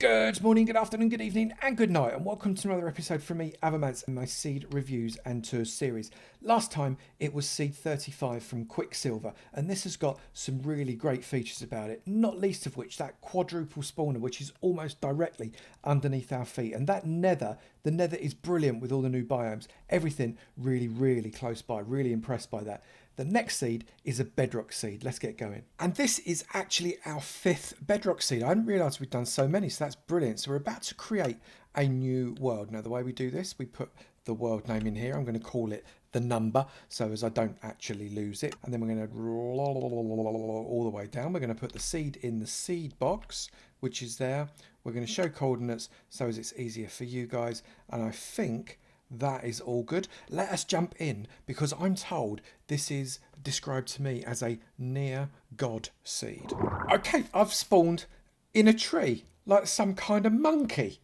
Good morning, good afternoon, good evening, and good night, and welcome to another episode from me, Avomance, and my seed reviews and tours series. Last time it was seed 35 from Quicksilver, and this has got some really great features about it, not least of which that quadruple spawner, which is almost directly underneath our feet, and that nether. The nether is brilliant with all the new biomes, everything really close by, really impressed by that. The next seed is a bedrock seed. Let's get going. And this is actually our 5th bedrock seed. I didn't realise we'd done so many, so that's brilliant. So we're about to create a new world. Now, the way we do this, we put the world name in here. I'm going to call it the number, so as I don't actually lose it. And then we're going to all the way down. We're going to put the seed in the seed box, which is there. We're going to show coordinates so as it's easier for you guys. And I think that is all good. Let us jump in, because I'm told this is described to me as a near God seed. Okay, I've spawned in a tree like some kind of monkey,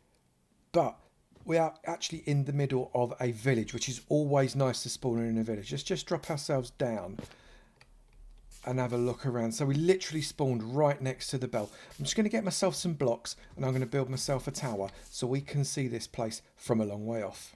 but we are actually in the middle of a village, which is always nice to spawn in a village. Let's just drop ourselves down and have a look around. So we literally spawned right next to the bell. I'm just going to get myself some blocks and I'm going to build myself a tower so we can see this place from a long way off.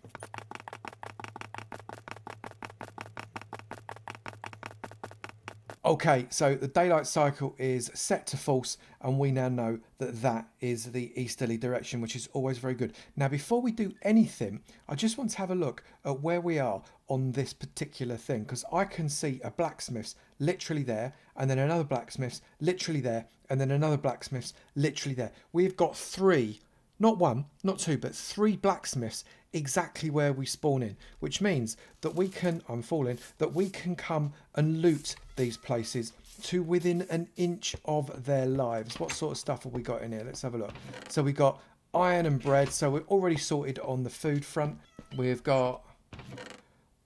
Okay, so the daylight cycle is set to false, and we now know that that is the easterly direction, which is always very good. Now, before we do anything, I just want to have a look at where we are on this particular thing, because I can see a blacksmith's literally there, and then another blacksmith's literally there, and then another blacksmith's literally there. We've got 3, not 1, not 2, but 3 blacksmiths exactly where we spawn in, which means that we can, that we can come and loot these places to within an inch of their lives. What sort of stuff have we got in here? Let's have a look. So we got iron and bread, so we're already sorted on the food front. We've got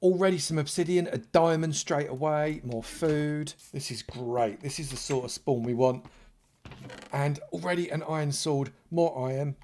already some obsidian, a diamond straight away, more food. This is great. This is the sort of spawn we want. And already an iron sword, more iron.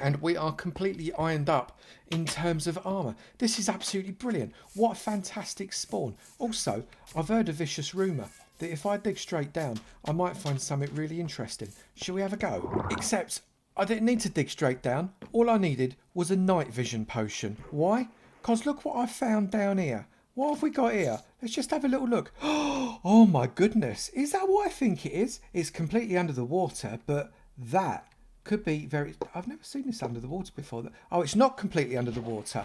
And we are completely ironed up in terms of armour. This is absolutely brilliant. What a fantastic spawn. Also, I've heard a vicious rumour that if I dig straight down, I might find something really interesting. Shall we have a go? Except, I didn't need to dig straight down. All I needed was a night vision potion. Why? Because look what I found down here. What have we got here? Let's just have a little look. Oh my goodness. Is that what I think it is? It's completely under the water, but that could be very... I've never seen this under the water before. Oh, it's not completely under the water.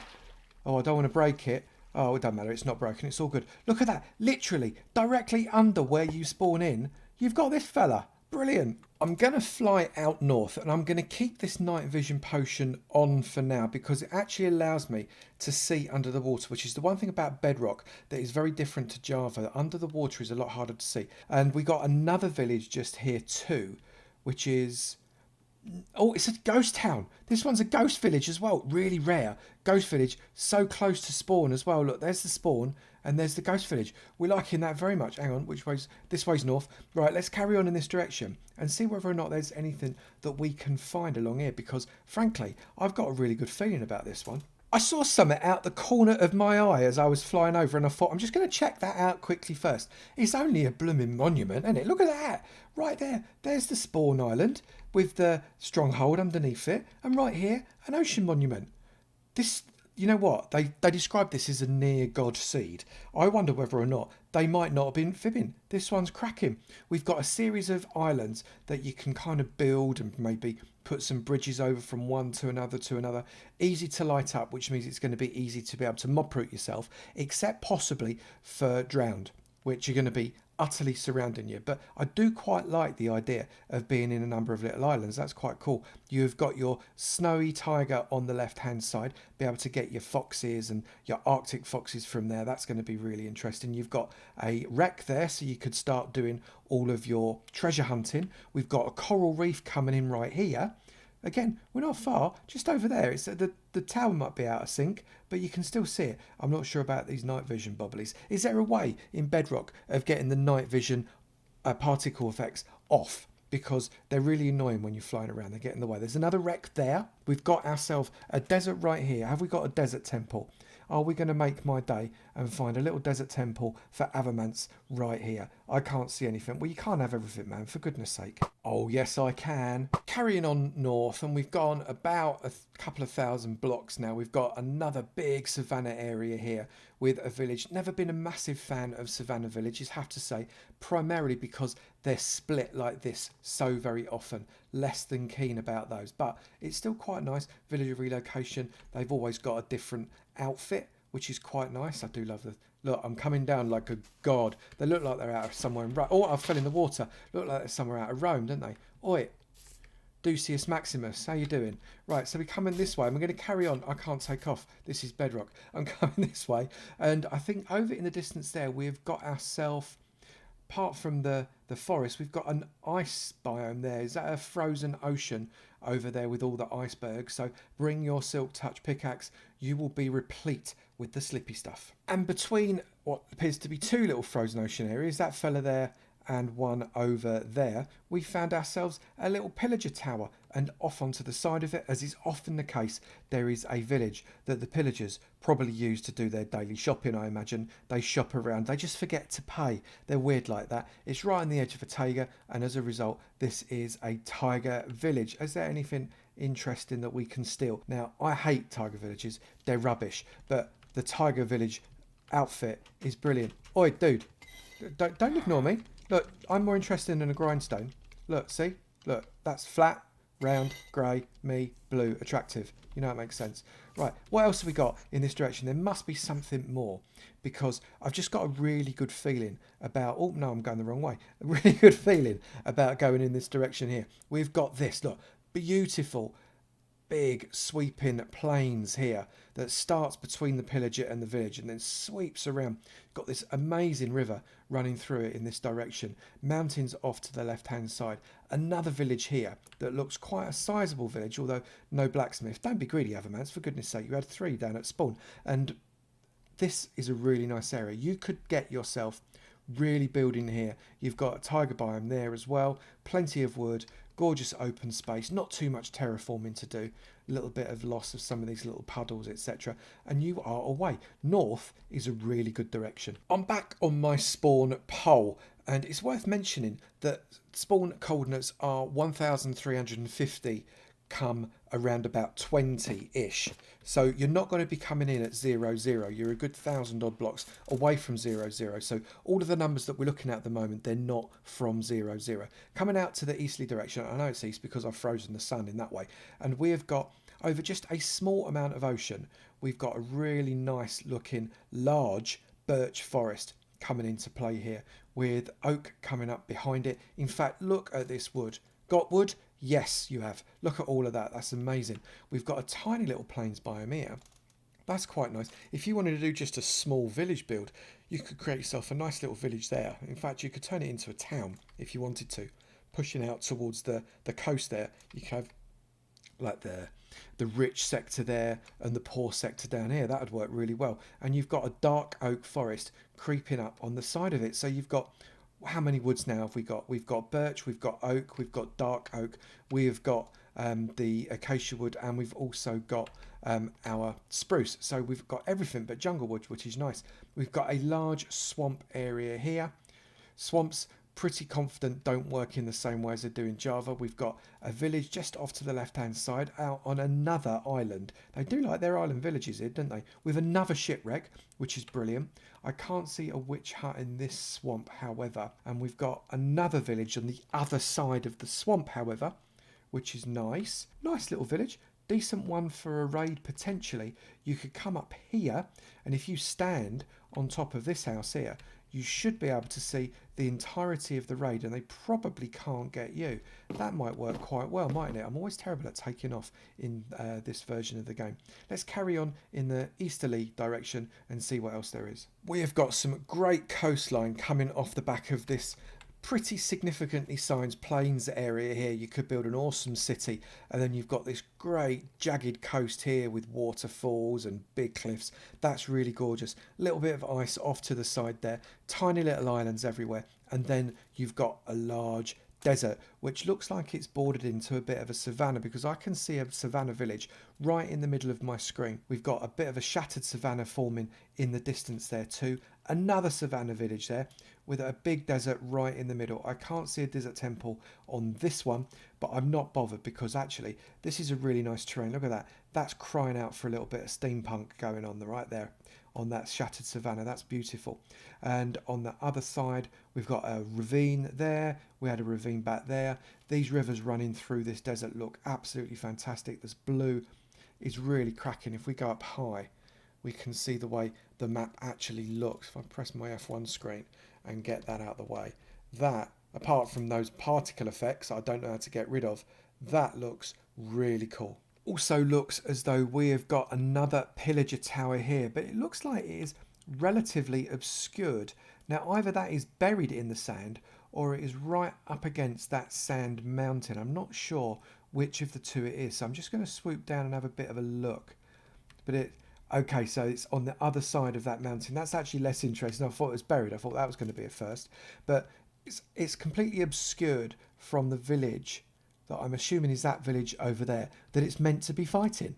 Oh, I don't want to break it. Oh, it doesn't matter. It's not broken. It's all good. Look at that. Literally, directly under where you spawn in, you've got this fella. Brilliant. I'm going to fly out north, and I'm going to keep this night vision potion on for now, because it actually allows me to see under the water, which is the one thing about Bedrock that is very different to Java. Under the water is a lot harder to see. And we got another village just here too, which is... Oh, it's a ghost town. This one's a ghost village as well. Really rare. Ghost village, so close to spawn as well. Look, there's the spawn and there's the ghost village. We're liking that very much. Hang on, which way's... This way's north. Right, let's carry on in this direction and see whether or not there's anything that we can find along here, because frankly, I've got a really good feeling about this one. I saw something out the corner of my eye as I was flying over, and I thought, I'm just going to check that out quickly first. It's only a blooming monument, isn't it? Look at that. Right there. There's the spawn island with the stronghold underneath it. And right here, an ocean monument. This, you know what? They described this as a near God seed. I wonder whether or not they might not have been fibbing. This one's cracking. We've got a series of islands that you can kind of build and maybe put some bridges over from one to another. Easy to light up, which means it's going to be easy to be able to mob proof yourself, except possibly for drowned, which are going to be utterly surrounding you. But I do quite like the idea of being in a number of little islands. That's quite cool. You've got your snowy tiger on the left hand side, be able to get your foxes and your arctic foxes from there. That's going to be really interesting. You've got a wreck there, so you could start doing all of your treasure hunting. We've got a coral reef coming in right here. Again, we're not far, just over there. It's the tower might be out of sync, but you can still see it. I'm not sure about these night vision bubblies. Is there a way in Bedrock of getting the night vision particle effects off? Because they're really annoying when you're flying around. They get in the way. There's another wreck there. We've got ourselves a desert right here. Have we got a desert temple? Are we going to make my day and find a little desert temple for Avomance right here? I can't see anything. Well, you can't have everything, man, for goodness sake. Oh, yes, I can. Carrying on north, and we've gone about a couple of thousand blocks now. We've got another big savannah area here with a village. Never been a massive fan of savannah villages, have to say, primarily because they're split like this so very often. Less than keen about those, but it's still quite nice. Village relocation, they've always got a different outfit, which is quite nice. I do love the... Look, I'm coming down like a god. They look like they're out of somewhere in Rome. Oh, I fell in the water. Look like they're somewhere out of Rome, don't they? Oi, Ducius Maximus, how you doing? Right, so we're coming this way. I'm going to carry on. I can't take off. This is Bedrock. I'm coming this way. And I think over in the distance there, we've got ourselves... Apart from the forest, we've got an ice biome there. Is that a frozen ocean over there with all the icebergs? So bring your silk touch pickaxe. You will be replete with the slippy stuff. And between what appears to be two little frozen ocean areas, that fella there and one over there, we found ourselves a little pillager tower, and off onto the side of it, as is often the case, there is a village that the pillagers probably use to do their daily shopping. I imagine they shop around, they just forget to pay. They're weird like that. It's right on the edge of a taiga, and as a result this is a tiger village. Is there anything interesting that we can steal? Now, I hate tiger villages, they're rubbish, but the tiger village outfit is brilliant. Oi, dude, don't ignore me. Look, I'm more interested in a grindstone. Look, see? Look, that's flat, round, grey, me, blue, attractive. You know, it makes sense. Right, what else have we got in this direction? There must be something more, because I've just got a really good feeling about... Oh, no, I'm going the wrong way. A really good feeling about going in this direction here. We've got this, look, beautiful, big, sweeping plains here that starts between the pillager and the village and then sweeps around. Got this amazing river running through it in this direction. Mountains off to the left-hand side. Another village here that looks quite a sizable village, although no blacksmith. Don't be greedy, Avomance, for goodness sake. You had 3 down at spawn. And this is a really nice area. You could get yourself really building here. You've got a tiger biome there as well. Plenty of wood. Gorgeous open space, not too much terraforming to do, a little bit of loss of some of these little puddles, etc. And you are away. North is a really good direction. I'm back on my spawn pole, and it's worth mentioning that spawn coordinates are 1350 come around about 20-ish. So you're not going to be coming in at 0, 0. You're a good 1,000 odd blocks away from 0, 0. So all of the numbers that we're looking at the moment, they're not from 0, 0. Coming out to the easterly direction, I know it's east because I've frozen the sun in that way. And we have got, over just a small amount of ocean, we've got a really nice looking large birch forest coming into play here, with oak coming up behind it. In fact, look at this wood. Got wood? Yes, you have. Look at all of that. That's amazing. We've got a tiny little plains biome here. That's quite nice. If you wanted to do just a small village build, you could create yourself a nice little village there. In fact, you could turn it into a town if you wanted to. Pushing out towards the coast there, you could have like the rich sector there and the poor sector down here. That would work really well. And you've got a dark oak forest creeping up on the side of it. So you've got... How many woods now have we got? We've got birch, we've got oak, we've got dark oak, we've got the acacia wood, and we've also got our spruce. So we've got everything but jungle wood, which is nice. We've got a large swamp area here. Swamps, pretty confident, don't work in the same way as they do in Java. We've got a village just off to the left-hand side, out on another island. They do like their island villages here, don't they? With another shipwreck, which is brilliant. I can't see a witch hut in this swamp, however. And we've got another village on the other side of the swamp, however, which is nice. Nice little village. Decent one for a raid, potentially. You could come up here, and if you stand on top of this house here, you should be able to see the entirety of the raid, and they probably can't get you. That might work quite well, mightn't it? I'm always terrible at taking off in this version of the game. Let's carry on in the easterly direction and see what else there is. We have got some great coastline coming off the back of this pretty significantly sized plains area here. You could build an awesome city, and then you've got this great jagged coast here with waterfalls and big cliffs. That's really gorgeous. A little bit of ice off to the side there, tiny little islands everywhere, and then you've got a large desert which looks like it's bordered into a bit of a savanna, because I can see a savanna village right in the middle of my screen. We've got a bit of a shattered savanna forming in the distance there too, another savanna village there with a big desert right in the middle. I can't see a desert temple on this one, but I'm not bothered because actually this is a really nice terrain. Look at that. That's crying out for a little bit of steampunk going on right there on that shattered savanna. That's beautiful. And on the other side, we've got a ravine there. We had a ravine back there. These rivers running through this desert look absolutely fantastic. This blue is really cracking. If we go up high, we can see the way the map actually looks. If I press my F1 screen and get that out of the way, that, apart from those particle effects I don't know how to get rid of, that looks really cool. Also looks as though we have got another pillager tower here, but it looks like it is relatively obscured. Now either that is buried in the sand or it is right up against that sand mountain. I'm not sure which of the two it is, so I'm just going to swoop down and have a bit of a look. But okay, so it's on the other side of that mountain. That's actually less interesting. I thought it was buried. I thought that was going to be a first. But it's completely obscured from the village that I'm assuming is that village over there that it's meant to be fighting.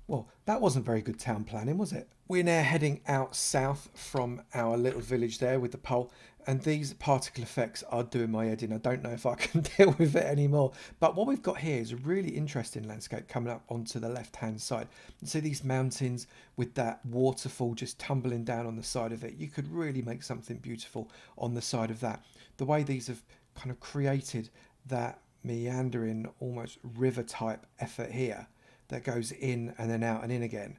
Well, that wasn't very good town planning, was it? We're now heading out south from our little village there with the pole, and these particle effects are doing my head in. I don't know if I can deal with it anymore. But what we've got here is a really interesting landscape coming up onto the left-hand side. You see these mountains with that waterfall just tumbling down on the side of it. You could really make something beautiful on the side of that. The way these have kind of created that meandering, almost river-type effort here that goes in and then out and in again,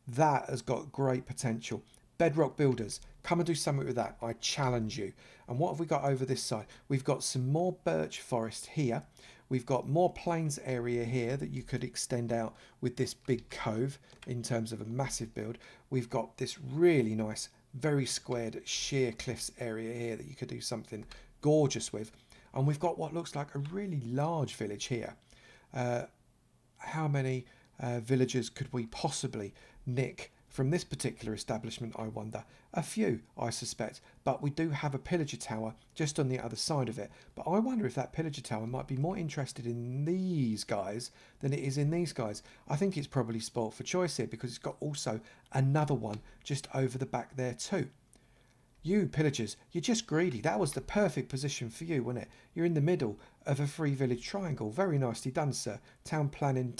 that has got great potential. Bedrock builders, come and do something with that. I challenge you. And what have we got over this side? We've got some more birch forest here. We've got more plains area here that you could extend out with this big cove in terms of a massive build. We've got this really nice, very squared sheer cliffs area here that you could do something gorgeous with. And we've got what looks like a really large village here. How many villagers could we possibly nick from this particular establishment, I wonder? A few, I suspect, but we do have a pillager tower just on the other side of it. But I wonder if that pillager tower might be more interested in these guys than it is in these guys. I think it's probably spoilt for choice here because it's got also another one just over the back there too. You pillagers, you're just greedy. That was the perfect position for you, wasn't it? You're in the middle of a 3-village triangle. Very nicely done, sir. Town planning,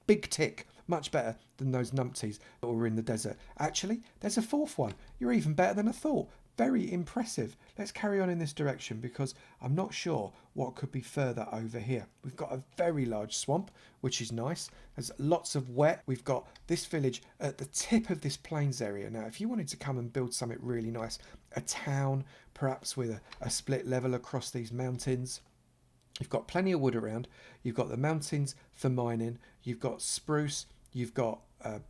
big tick. Much better than those numpties that were in the desert. Actually, there's a fourth one. You're even better than I thought. Very impressive. Let's carry on in this direction because I'm not sure what could be further over here. We've got a very large swamp, which is nice. There's lots of wet. We've got this village at the tip of this plains area. Now, if you wanted to come and build something really nice, a town, perhaps with a split level across these mountains, you've got plenty of wood around. You've got the mountains for mining. You've got spruce. You've got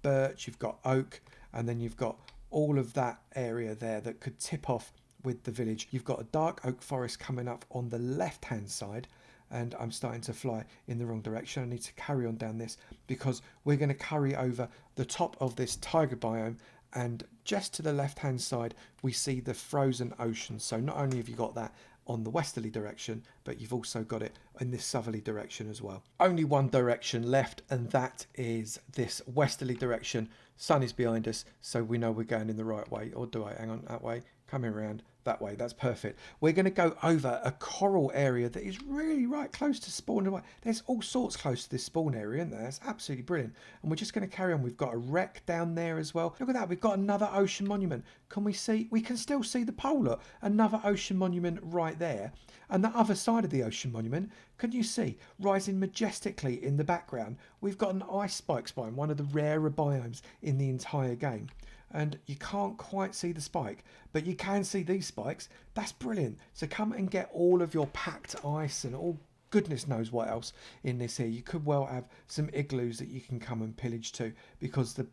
birch. You've got oak. And then you've got all of that area there that could tip off with the village. You've got a dark oak forest coming up on the left hand side, and I'm starting to fly in the wrong direction. I need to carry on down this because we're going to carry over the top of this taiga biome, and just to the left hand side we see the frozen ocean. So not only have you got that on the westerly direction, but you've also got it in this southerly direction as well. Only one direction left, and that is this westerly direction. Sun is behind us, so we know we're going in the right way. Or do I? Hang on, that way. Coming around that way. That's perfect. We're going to go over a coral area that is really right close to spawn. There's all sorts close to this spawn area, isn't there? That's absolutely brilliant. And we're just going to carry on. We've got a wreck down there as well. Look at that. We've got another ocean monument. Can we see? We can still see the pole. Look, another ocean monument right there. And the other side of the ocean monument, can you see, rising majestically in the background, we've got an ice spikes biome, one of the rarer biomes in the entire game. And you can't quite see the spike, but you can see these spikes. That's brilliant. So come and get all of your packed ice and all goodness knows what else in this here. You could well have some igloos that you can come and pillage to, because the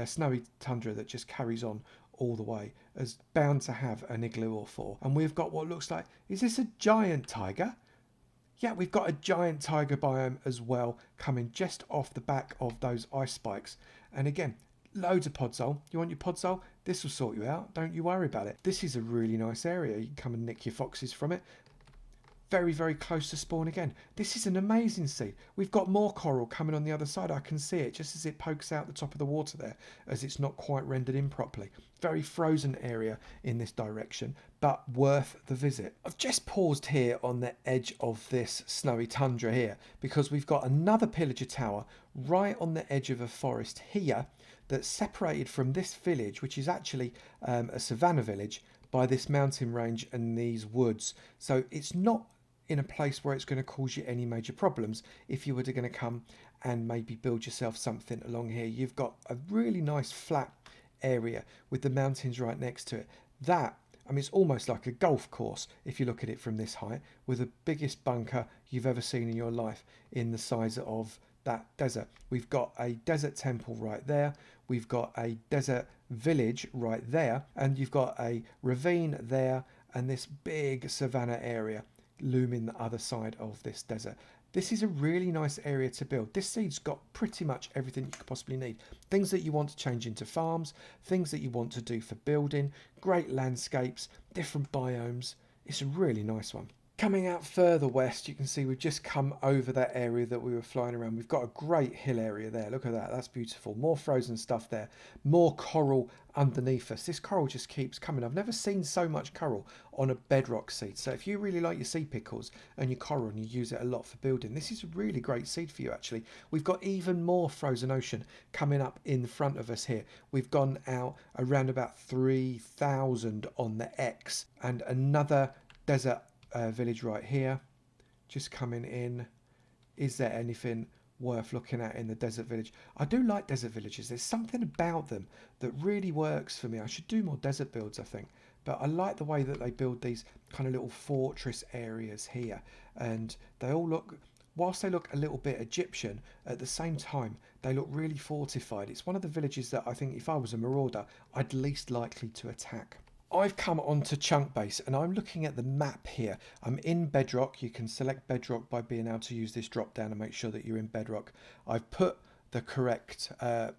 snowy tundra that just carries on all the way is bound to have an igloo or four. And we've got what looks like, is this a giant taiga? Yeah, we've got a giant taiga biome as well coming just off the back of those ice spikes. And again, loads of podzol. You want your podzol? This will sort you out. Don't you worry about it. This is a really nice area. You can come and nick your foxes from it. very, very close to spawn again. This is an amazing seed. We've got more coral coming on the other side. I can see it just as it pokes out the top of the water there, as it's not quite rendered in properly. Very frozen area in this direction, but worth the visit. I've just paused here on the edge of this snowy tundra here because we've got another pillager tower right on the edge of a forest here that's separated from this village, which is actually a savannah village, by this mountain range and these woods. So it's not in a place where it's going to cause you any major problems if you were going to come and maybe build yourself something along here. You've got a really nice flat area with the mountains right next to it. That, I mean, it's almost like a golf course if you look at it from this height, with the biggest bunker you've ever seen in your life in the size of that desert. We've got a desert temple right there. We've got a desert village right there, and you've got a ravine there, and this big savannah area looming the other side of this desert. This is a really nice area to build. This seed's got pretty much everything you could possibly need. Things that you want to change into farms, things that you want to do for building, great landscapes, different biomes. It's a really nice one. Coming out further west, you can see we've just come over that area that we were flying around. We've got a great hill area there. Look at that. That's beautiful. More frozen stuff there. More coral underneath us. This coral just keeps coming. I've never seen so much coral on a bedrock seed. So if you really like your sea pickles and your coral and you use it a lot for building, this is a really great seed for you actually. We've got even more frozen ocean coming up in front of us here. We've gone out around about 3,000 on the X, and another desert village right here just coming in. Is there anything worth looking at in the desert village? I do like desert villages. There's something about them that really works for me. I should do more desert builds, I think, but I like the way that they build these kind of little fortress areas here, and they all look, whilst they look a little bit Egyptian, at the same time they look really fortified. It's one of the villages that I think if I was a marauder I'd least likely to attack. I've come onto Chunk Base and I'm looking at the map here. I'm in Bedrock. You can select Bedrock by being able to use this drop down and make sure that you're in Bedrock. I've put the correct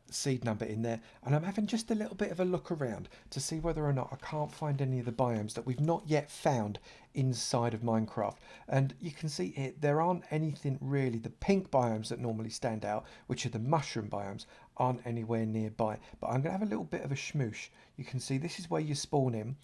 seed number in there, and I'm having just a little bit of a look around to see whether or not I can't find any of the biomes that we've not yet found inside of Minecraft. And you can see here there aren't anything really. The pink biomes that normally stand out, which are the mushroom biomes, aren't anywhere nearby. But I'm going to have a little bit of a schmoosh. You can see this is where you spawn in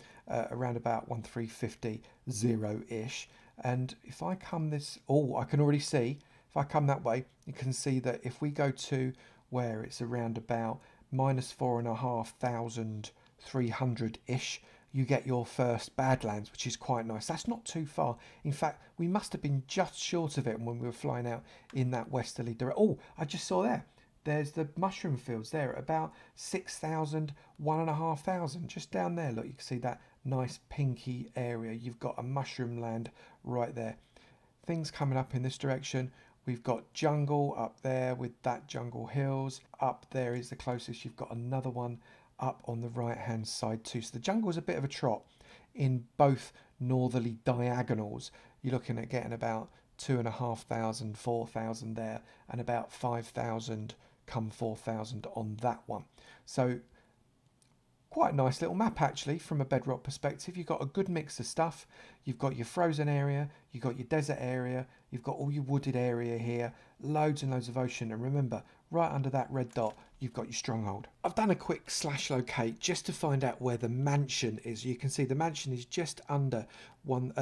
around about 1350 0-ish, and if I come this, oh, I can already see, if I come that way, you can see that if we go to where it's around about -4,500-300-ish, you get your first Badlands, which is quite nice. That's not too far. In fact, we must have been just short of it when we were flying out in that westerly direction. Oh, I just saw there. There's the mushroom fields there at about 6,000, 1,500. Just down there, look, you can see that nice pinky area. You've got a mushroom land right there. Things coming up in this direction. We've got jungle up there with that jungle hills. Up there is the closest. You've got another one up on the right hand side too. So the jungle is a bit of a trot in both northerly diagonals. You're looking at getting about 2,500, 4,000 there, and about 5,000 come 4,000 on that one. So quite a nice little map actually from a bedrock perspective. You've got a good mix of stuff. You've got your frozen area, you've got your desert area, you've got all your wooded area here, loads and loads of ocean, and remember, right under that red dot you've got your stronghold. I've done a quick / locate just to find out where the mansion is. You can see the mansion is just under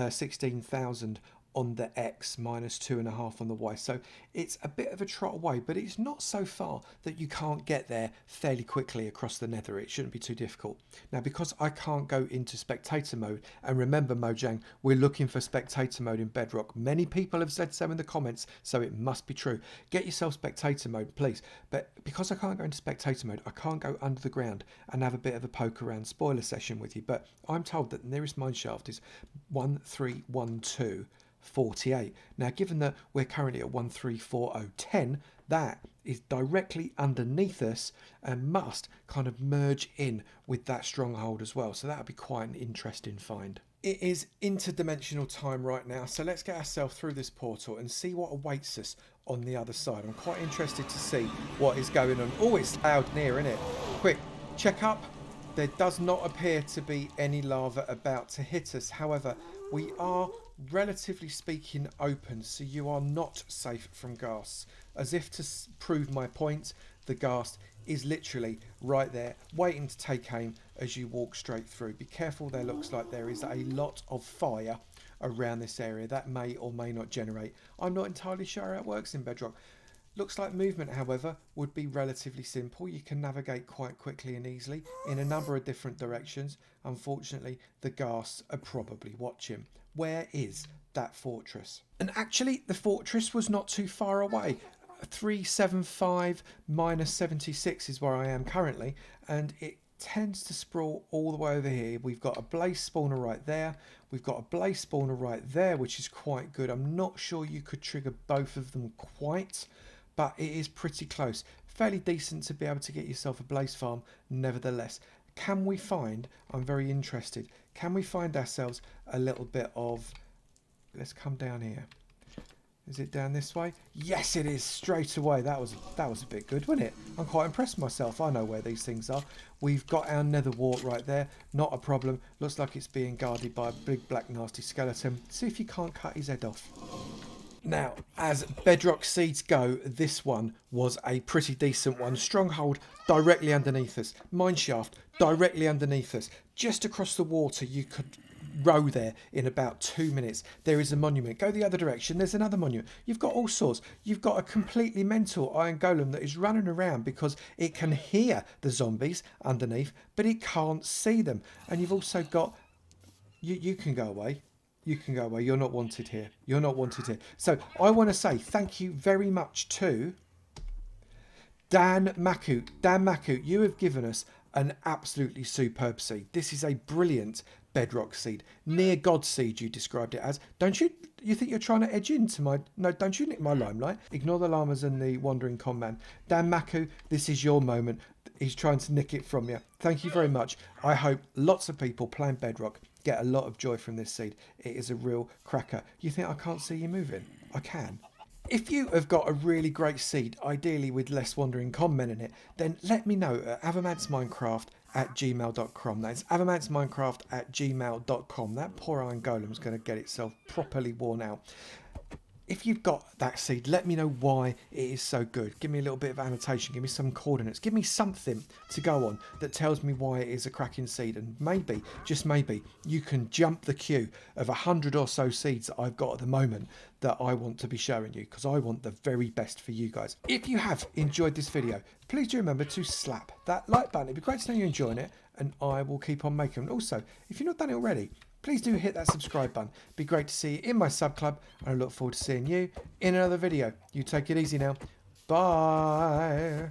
16,000 on the X, -2.5 on the Y. So it's a bit of a trot away, but it's not so far that you can't get there fairly quickly across the Nether. It shouldn't be too difficult. Now, because I can't go into spectator mode, and remember, Mojang, we're looking for spectator mode in Bedrock. Many people have said so in the comments, so it must be true. Get yourself spectator mode, please. But because I can't go into spectator mode, I can't go under the ground and have a bit of a poke around spoiler session with you. But I'm told that the nearest mine shaft is 131248. Now, given that we're currently at 134010, that is directly underneath us and must kind of merge in with that stronghold as well. So that would be quite an interesting find. It is interdimensional time right now, so let's get ourselves through this portal and see what awaits us on the other side. I'm quite interested to see what is going on. Oh, it's loud near, isn't it? Quick, check up. There does not appear to be any lava about to hit us. However, we are relatively speaking open, so you are not safe from ghasts. As if to prove my point, the ghast is literally right there waiting to take aim as you walk straight through. Be careful, there looks like there is a lot of fire around this area that may or may not generate. I'm not entirely sure how it works in Bedrock. Looks like movement, however, would be relatively simple. You can navigate quite quickly and easily in a number of different directions. Unfortunately, the ghasts are probably watching. Where is that fortress? And actually, the fortress was not too far away. 375 minus 76 is where I am currently, and it tends to sprawl all the way over here. We've got a blaze spawner right there. We've got a blaze spawner right there, which is quite good. I'm not sure you could trigger both of them quite, but it is pretty close. Fairly decent to be able to get yourself a blaze farm nevertheless. Can we find, I'm very interested, can we find ourselves a little bit of, let's come down here. Is it down this way? Yes, it is, straight away. That was a bit good, wasn't it? I'm quite impressed with myself. I know where these things are. We've got our nether wart right there. Not a problem. Looks like it's being guarded by a big black nasty skeleton. See if you can't cut his head off. Now, as bedrock seeds go, this one was a pretty decent one. Stronghold directly underneath us. Mineshaft directly underneath us. Just across the water, you could row there in about 2 minutes. There is a monument. Go the other direction, there's another monument. You've got all sorts. You've got a completely mental iron golem that is running around because it can hear the zombies underneath, but it can't see them. And you've also got, you can go away. You can go away. You're not wanted here. You're not wanted here. So I want to say thank you very much to DanMaku. DanMaku, you have given us an absolutely superb seed. This is a brilliant bedrock seed. Near God seed, you described it as. Don't you? You think you're trying to edge into my... No, don't you nick my limelight. Ignore the llamas and the wandering con man. DanMaku, this is your moment. He's trying to nick it from you. Thank you very much. I hope lots of people playing Bedrock get a lot of joy from this seed. It is a real cracker. You think I can't see you moving? I can. If you have got a really great seed, ideally with less wandering con men in it, then let me know at avomance@gmail.com. That's avomance@gmail.com. That poor iron golem's going to get itself properly worn out. If you've got that seed, let me know why it is so good. Give me a little bit of annotation. Give me some coordinates. Give me something to go on that tells me why it is a cracking seed. And maybe, just maybe, you can jump the queue of 100 or so seeds that I've got at the moment that I want to be showing you, because I want the very best for you guys. If you have enjoyed this video, please do remember to slap that like button. It'd be great to know you're enjoying it, and I will keep on making them. Also, if you've not done it already, please do hit that subscribe button. Be great to see you in my sub club, and I look forward to seeing you in another video. You take it easy now. Bye.